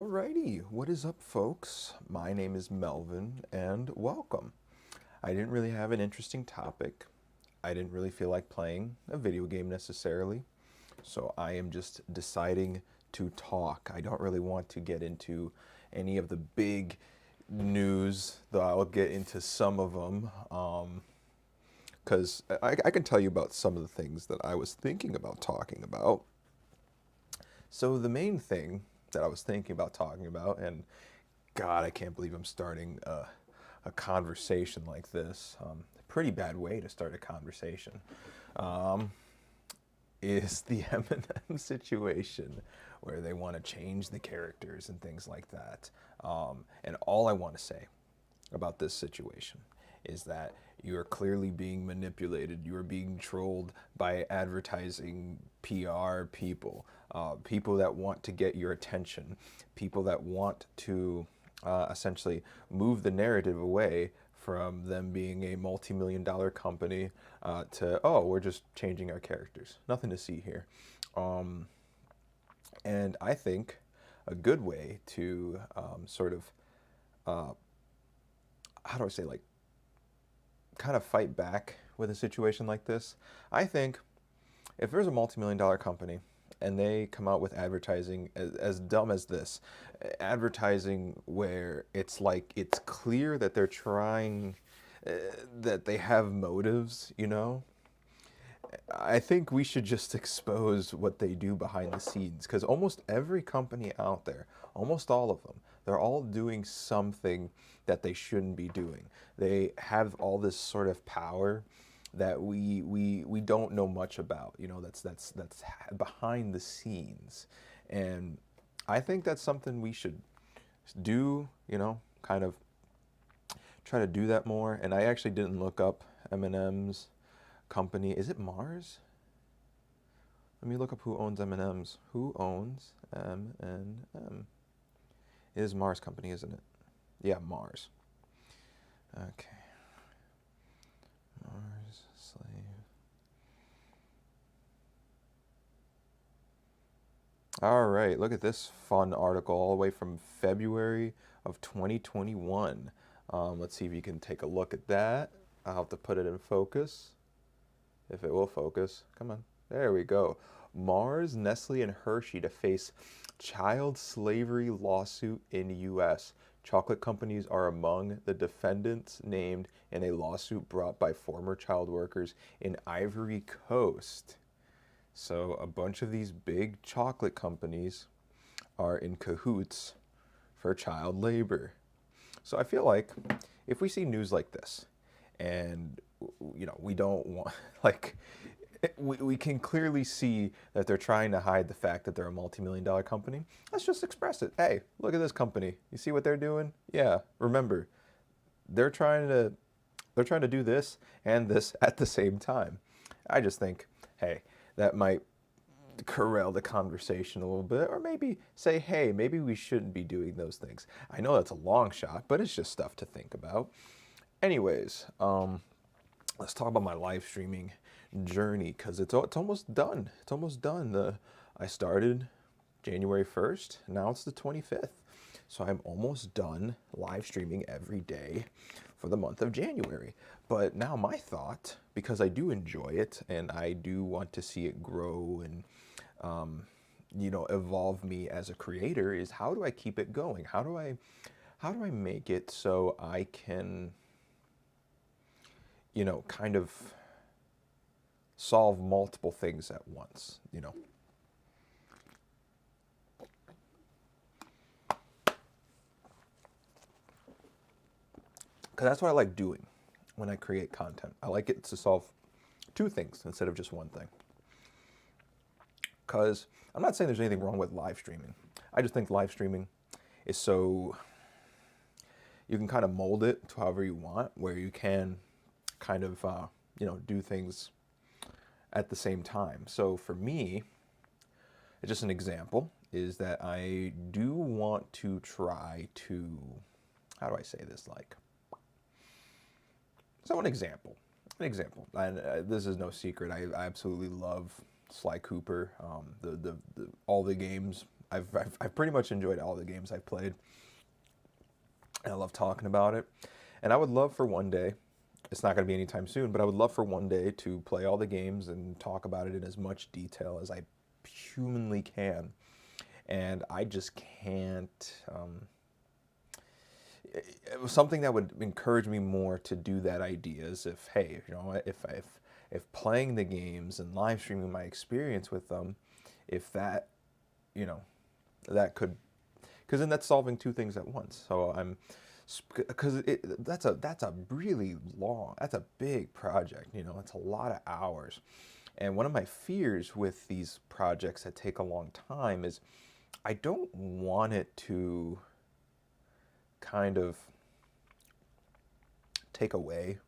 Alrighty, what is up, folks? My name is Melvin, and welcome. I didn't really have an interesting topic. I didn't really feel like playing a video game necessarily, so I am just deciding to talk. I don't really want to get into any of the big news, though I'll get into some of them, because I can tell you about some of the things that I was thinking about talking about. So the main thing that I was thinking about talking about, and God, I can't believe I'm starting a conversation like this. Pretty bad way to start a conversation. Um, is the Eminem situation where they want to change the characters and things like that. And all I want to say about this situation is that you are clearly being manipulated. You are being trolled by advertising PR people, people that want to get your attention, people that want to essentially move the narrative away from them being a multi-million dollar company to, oh, we're just changing our characters. Nothing to see here. And I think a good way to sort of, how do I say, like, kind of fight back with a situation like this. I think if there's a multi-million dollar company and they come out with advertising as dumb as this, advertising where it's like it's clear that they're trying, that they have motives, I think we should just expose what they do behind the scenes, because almost every company out there, almost all of them, they're all doing something that they shouldn't be doing. They have all this sort of power that we don't know much about. That's behind the scenes, and I think that's something we should do. Kind of try to do that more. And I actually didn't look up Eminem's company. Is it Mars? Let me look up who owns M&M's. Who owns M&M? It is Mars Company, isn't it? Yeah, Mars. Okay. Mars slave. All right, look at this fun article all the way from February of 2021. Let's see if you can take a look at that. I'll have to put it in focus. If it will focus. Come on. There we go. Mars, Nestle, and Hershey to face child slavery lawsuit in U.S. Chocolate companies are among the defendants named in a lawsuit brought by former child workers in Ivory Coast. So a bunch of these big chocolate companies are in cahoots for child labor. So I feel like if we see news like this, and we don't want, like, we can clearly see that they're trying to hide the fact that they're a multi-million dollar company. Let's just express it. Hey, look at this company. You see what they're doing? Yeah, remember, they're trying to do this and this at the same time. I just think, hey, that might corral the conversation a little bit, or maybe say, hey, maybe we shouldn't be doing those things. I know that's a long shot, but it's just stuff to think about. Anyways, let's talk about my live streaming journey, because it's almost done. It's almost done. I started January 1st. Now it's the 25th. So I'm almost done live streaming every day for the month of January. But now my thought, because I do enjoy it and I do want to see it grow and evolve me as a creator, is how do I keep it going? How do I make it so I can kind of solve multiple things at once, Because that's what I like doing when I create content. I like it to solve two things instead of just one thing. Because I'm not saying there's anything wrong with live streaming. I just think live streaming is so, you can kind of mold it to however you want, where you can kind of, do things at the same time. So for me, just an example is that I do want to try to, how do I say this, like, so an example, and this is no secret, I absolutely love Sly Cooper, all the games, I've pretty much enjoyed all the games I've played, and I love talking about it. And I would love for one day, it's not going to be anytime soon, but I would love for one day to play all the games and talk about it in as much detail as I humanly can. And I just can't. It was something that would encourage me more to do that idea is if, hey, you know, if playing the games and live streaming my experience with them, if that, you know, that could, because then that's solving two things at once. So I'm, because that's a really long, that's a big project, you know, it's a lot of hours. And one of my fears with these projects that take a long time is I don't want it to kind of take away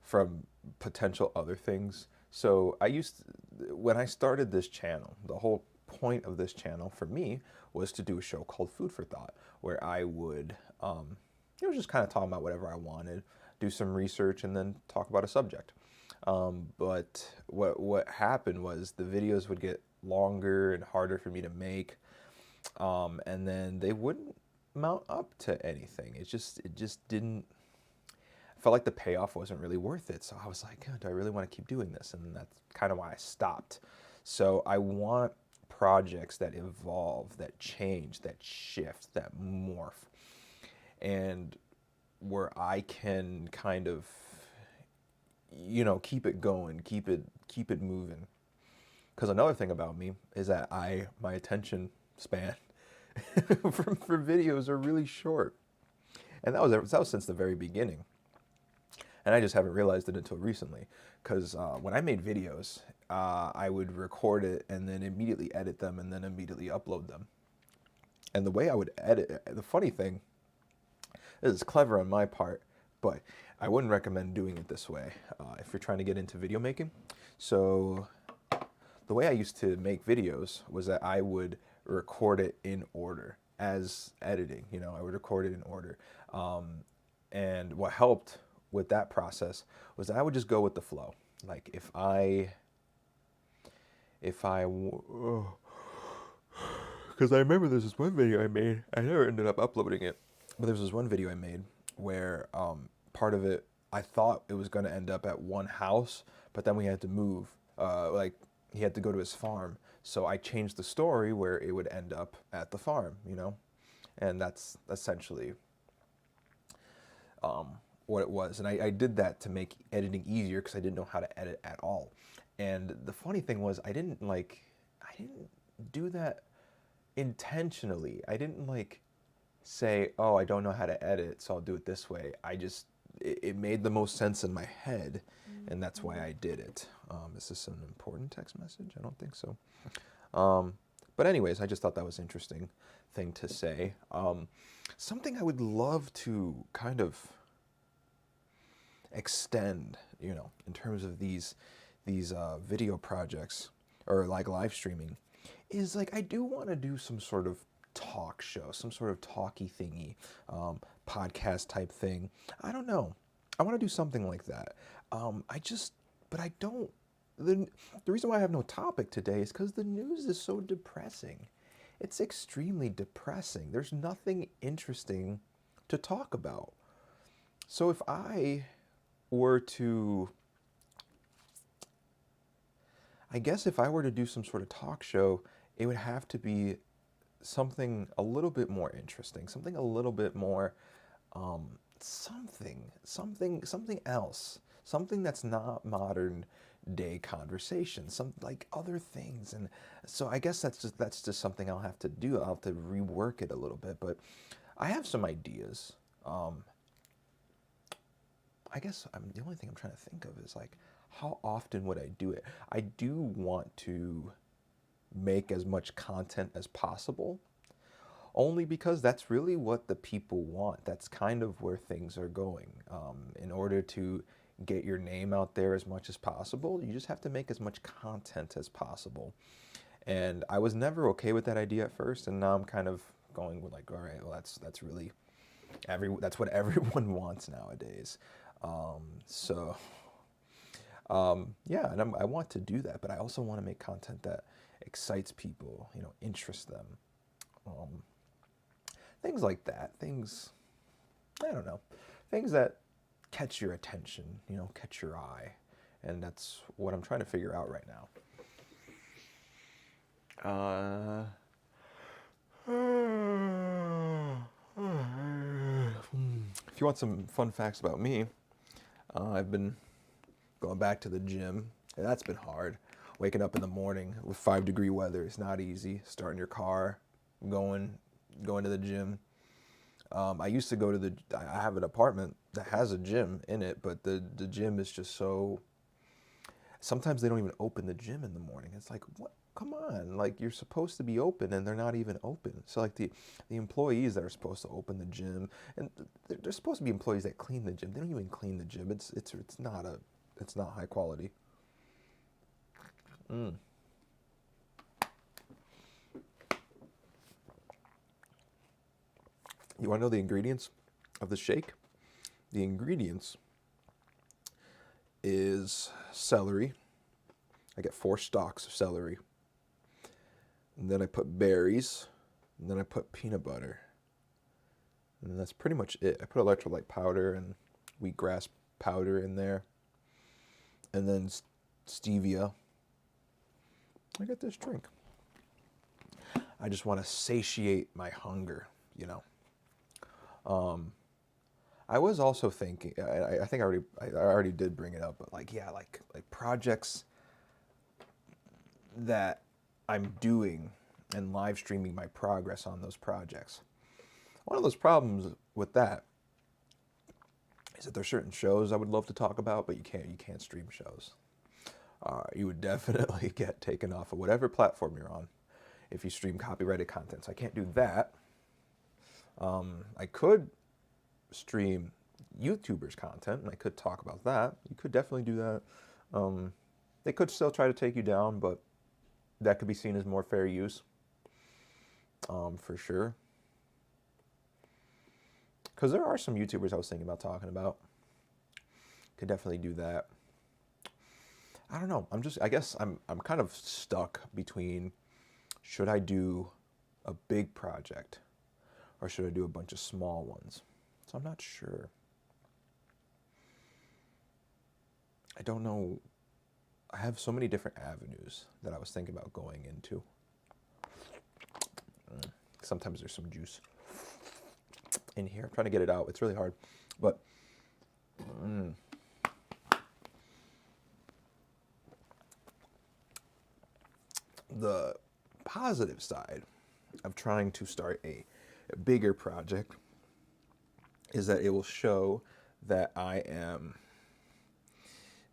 from potential other things. So when I started this channel, the whole point of this channel for me was to do a show called Food for Thought, where I would, just kind of talk about whatever I wanted, do some research, and then talk about a subject. But what happened was the videos would get longer and harder for me to make, and then they wouldn't mount up to anything. It just didn't. I felt like the payoff wasn't really worth it. So I was like, oh, do I really want to keep doing this? And that's kind of why I stopped. So I want projects that evolve, that change, that shift, that morph, and where I can kind of, you know, keep it going, keep it moving. Because another thing about me is that my attention span for videos are really short, and that was since the very beginning. And I just haven't realized it until recently, because when I made videos, I would record it and then immediately edit them and then immediately upload them. And the way I would edit, the funny thing, this is clever on my part, but I wouldn't recommend doing it this way if you're trying to get into video making. So the way I used to make videos was that I would record it in order as editing. You know, I would record it in order. And what helped with that process was that I would just go with the flow. Like if I because I remember there's this one video I made, I never ended up uploading it, but there was this one video I made where part of it, I thought it was going to end up at one house, but then we had to move, like he had to go to his farm. So I changed the story where it would end up at the farm, you know? And that's essentially what it was. And I did that to make editing easier because I didn't know how to edit at all. And the funny thing was I didn't do that intentionally. I didn't say, oh, I don't know how to edit, so I'll do it this way. It made the most sense in my head, and that's why I did it. Is this an important text message? I don't think so. But anyways, I just thought that was an interesting thing to say. Something I would love to kind of extend, you know, in terms of these video projects or like live streaming, is like I do want to do some sort of talk show, some sort of talky thingy, podcast type thing. I don't know. I want to do something like that. But I don't. The reason why I have no topic today is because the news is so depressing. It's extremely depressing. There's nothing interesting to talk about. So if I were to, I guess if I were to do some sort of talk show, it would have to be something a little bit more interesting, something a little bit more, something else, something that's not modern day conversation, some like other things. And so I guess that's just something I'll have to do. I'll have to rework it a little bit, but I have some ideas. I guess the only thing I'm trying to think of is like, how often would I do it? I do want to make as much content as possible, only because that's really what the people want. That's kind of where things are going. In order to get your name out there as much as possible, you just have to make as much content as possible. And I was never okay with that idea at first, and now I'm kind of going with like, all right, well, that's really that's what everyone wants nowadays. Yeah, and I want to do that, but I also want to make content that excites people, you know, interests them. Um, Things like that. Things, I don't know, things that catch your attention, you know, catch your eye. And that's what I'm trying to figure out right now. If you want some fun facts about me, I've been going back to the gym, and that's been hard. Waking up in the morning with 5-degree weather is not easy. Starting your car, going to the gym. I used to go to I have an apartment that has a gym in it, but the gym is just so, sometimes they don't even open the gym in the morning. It's like, what? Come on, like you're supposed to be open and they're not even open. So like the employees that are supposed to open the gym, and they're supposed to be employees that clean the gym. They don't even clean the gym. It's not high quality. Mm. You want to know the ingredients of the shake? The ingredients is celery. I get 4 stalks of celery. And then I put berries. And then I put peanut butter. And that's pretty much it. I put electrolyte powder and wheatgrass powder in there. And then stevia. I got this drink. I just want to satiate my hunger, you know. I was also thinking, I think I already did bring it up, but like, yeah, like projects that I'm doing and live streaming my progress on those projects. One of those problems with that is that there's certain shows I would love to talk about, but you can't stream shows. You would definitely get taken off of whatever platform you're on if you stream copyrighted content. So I can't do that. I could stream YouTubers' content, and I could talk about that. You could definitely do that. They could still try to take you down, but that could be seen as more fair use, for sure. Because there are some YouTubers I was thinking about talking about. Could definitely do that. I don't know. I guess I'm kind of stuck between, should I do a big project or should I do a bunch of small ones? So I'm not sure. I don't know. I have so many different avenues that I was thinking about going into. Sometimes there's some juice in here. I'm trying to get it out. It's really hard. But the positive side of trying to start a bigger project is that it will show that I am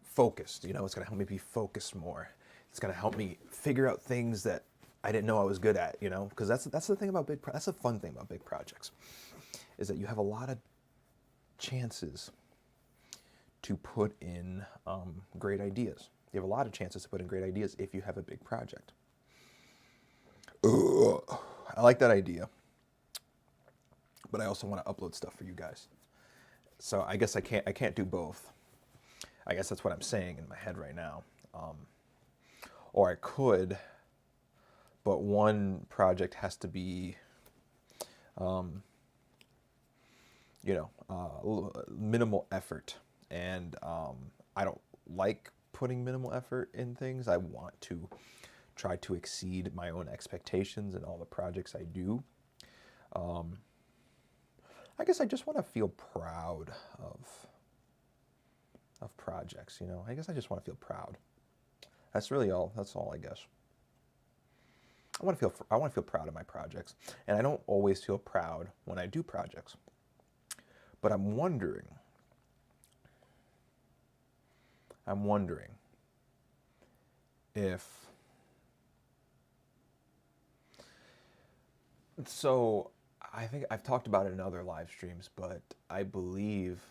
focused. You know, it's going to help me be focused more. It's going to help me figure out things that I didn't know I was good at, you know, because that's the thing about that's the fun thing about big projects, is that you have a lot of chances to put in great ideas. You have a lot of chances to put in great ideas if you have a big project. I like that idea, but I also want to upload stuff for you guys. So I guess I can't do both. I guess that's what I'm saying in my head right now. Or I could, but one project has to be, minimal effort. And I don't like putting minimal effort in things. I want to try to exceed my own expectations in all the projects I do. I guess I just want to feel proud of projects, you know. I guess I just want to feel proud. That's really all. That's all, I guess. I want to feel proud of my projects, and I don't always feel proud when I do projects. But I'm wondering if, so I think I've talked about it in other live streams, but I believe,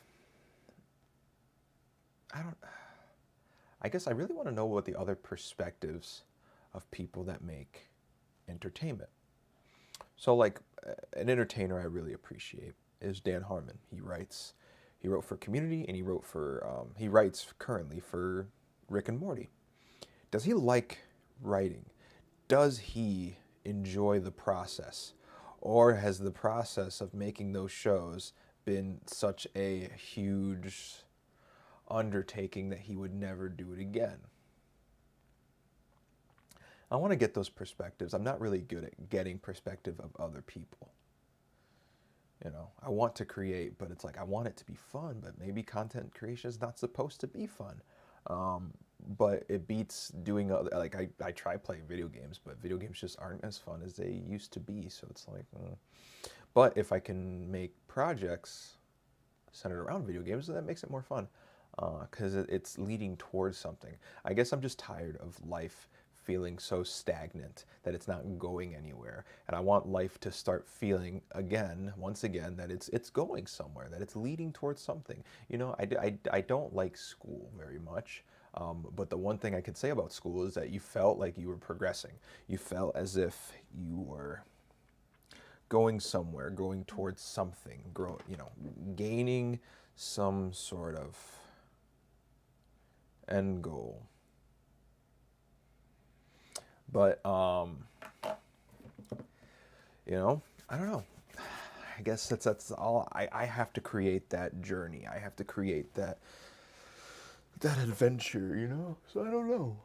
I guess I really want to know what the other perspectives of people that make entertainment. So like an entertainer I really appreciate is Dan Harmon. He wrote for Community, and he writes currently for Rick and Morty. Does he like writing? does he enjoy the process? Or has the process of making those shows been such a huge undertaking that he would never do it again? I want to get those perspectives. I'm not really good at getting perspective of other people. You know, I want to create, but it's like I want it to be fun, but maybe content creation is not supposed to be fun. But it beats doing other, like I try playing video games, but video games just aren't as fun as they used to be. So it's like, but if I can make projects centered around video games, that makes it more fun because it's leading towards something. I guess I'm just tired of life feeling so stagnant that it's not going anywhere, and I want life to start feeling again, once again, that it's going somewhere, that it's leading towards something. You know, I don't like school very much. But the one thing I could say about school is that you felt like you were progressing. You felt as if you were going somewhere, going towards something, gaining some sort of end goal. But, I don't know. I guess that's all. I have to create that journey. I have to create that adventure, So I don't know.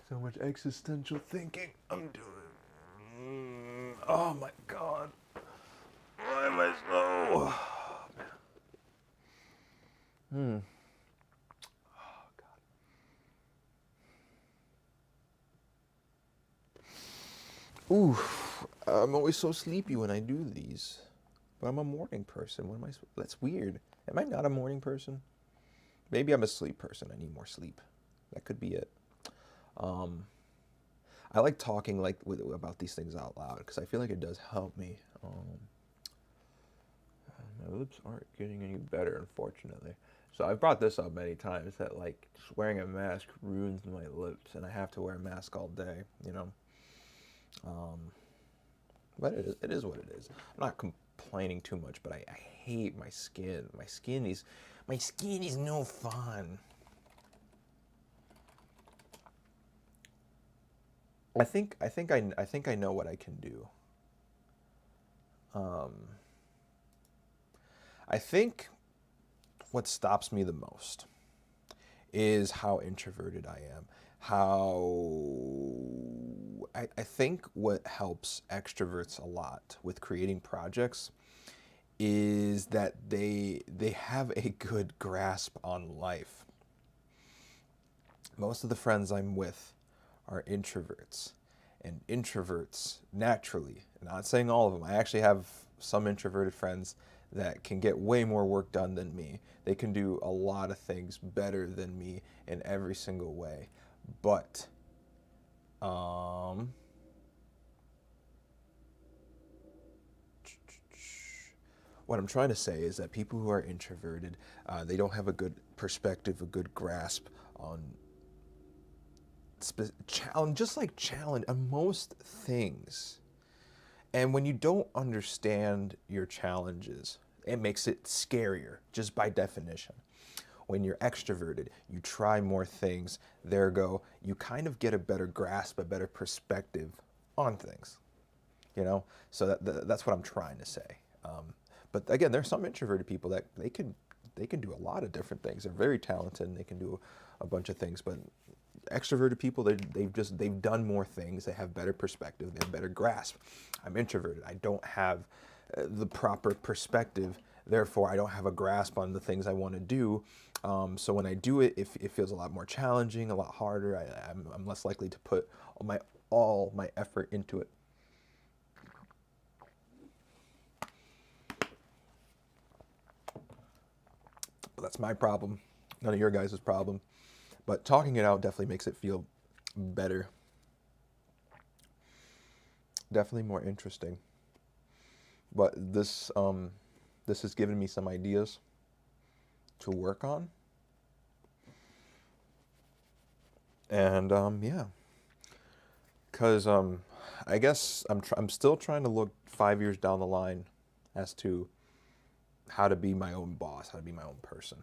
So much existential thinking I'm doing. Oh my God. Why am I so? Oh, God. Ooh, I'm always so sleepy when I do these. But I'm a morning person. What am I? That's weird. Am I not a morning person? Maybe I'm a sleep person. I need more sleep. That could be it. I like talking about these things out loud because I feel like it does help me. My lips aren't getting any better, unfortunately. So I've brought this up many times that like just wearing a mask ruins my lips, and I have to wear a mask all day. But it is what it is. I'm not complaining too much, but I hate my skin. My skin is no fun. I think I know what I can do. I think what stops me the most is how introverted I am. I think what helps extroverts a lot with creating projects is that they have a good grasp on life. Most of the friends I'm with are introverts, and introverts naturally, not saying all of them, I actually have some introverted friends that can get way more work done than me. They can do a lot of things better than me in every single way. But what I'm trying to say is that people who are introverted, they don't have a good perspective, a good grasp on challenge on most things. And when you don't understand your challenges, it makes it scarier, just by definition. When you're extroverted, you try more things, you kind of get a better grasp, a better perspective on things, So that's what I'm trying to say. But again, there's some introverted people that they can do a lot of different things. They're very talented and they can do a bunch of things, but extroverted people, they've done more things. They have better perspective. They have better grasp. I'm introverted. I don't have the proper perspective. Therefore, I don't have a grasp on the things I want to do. So when I do it, it feels a lot more challenging, a lot harder. I'm less likely to put all my effort into it. But that's my problem. None of your guys' problem. But talking it out definitely makes it feel better. Definitely more interesting. But this has given me some ideas to work on. And yeah. Because I guess I'm still trying to look 5 years down the line as to how to be my own boss, how to be my own person,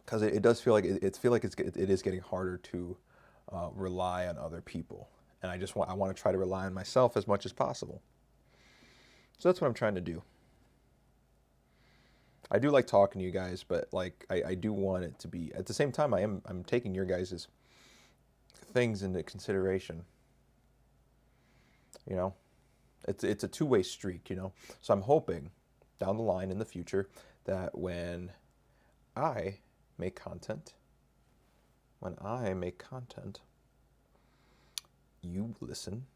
because it does feel like it is getting harder to rely on other people, and I want to try to rely on myself as much as possible. So that's what I'm trying to do. I do like talking to you guys, but like I do want it to be at the same time I'm taking your guys' things into consideration. You know, it's a two-way street, you know. So I'm hoping down the line in the future that when I make content, you listen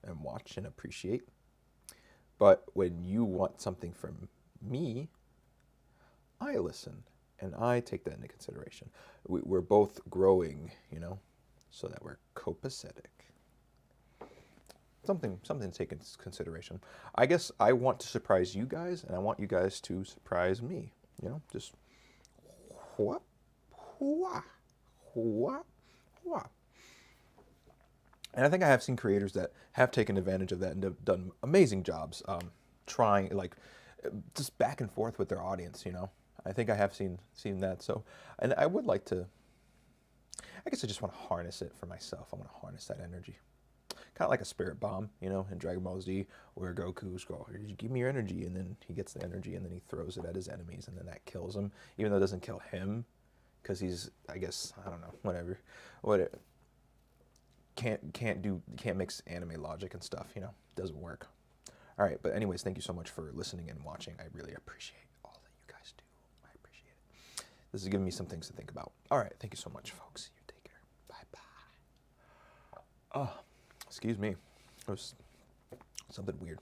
and watch and appreciate. But when you want something from me, I listen and I take that into consideration. We're both growing, you know, so that we're copacetic. Something to take into consideration. I guess I want to surprise you guys, and I want you guys to surprise me. You know, just what, what, what, what. And I think I have seen creators that have taken advantage of that and have done amazing jobs trying, like, just back and forth with their audience, you know. I think I have seen that. So, and I would like to, I guess I just want to harness it for myself. I want to harness that energy. Kind of like a spirit bomb, you know, in Dragon Ball Z, where Goku's go, give me your energy, and then he gets the energy, and then he throws it at his enemies, and then that kills him, even though it doesn't kill him, because he's, I guess, I don't know, whatever. Can't mix anime logic and stuff, you know, doesn't work. All right, but anyways, thank you so much for listening and watching. I really appreciate all that you guys do. I appreciate it. This is giving me some things to think about. All right, thank you so much, folks. You take care. Bye-bye. Oh, excuse me. It was something weird.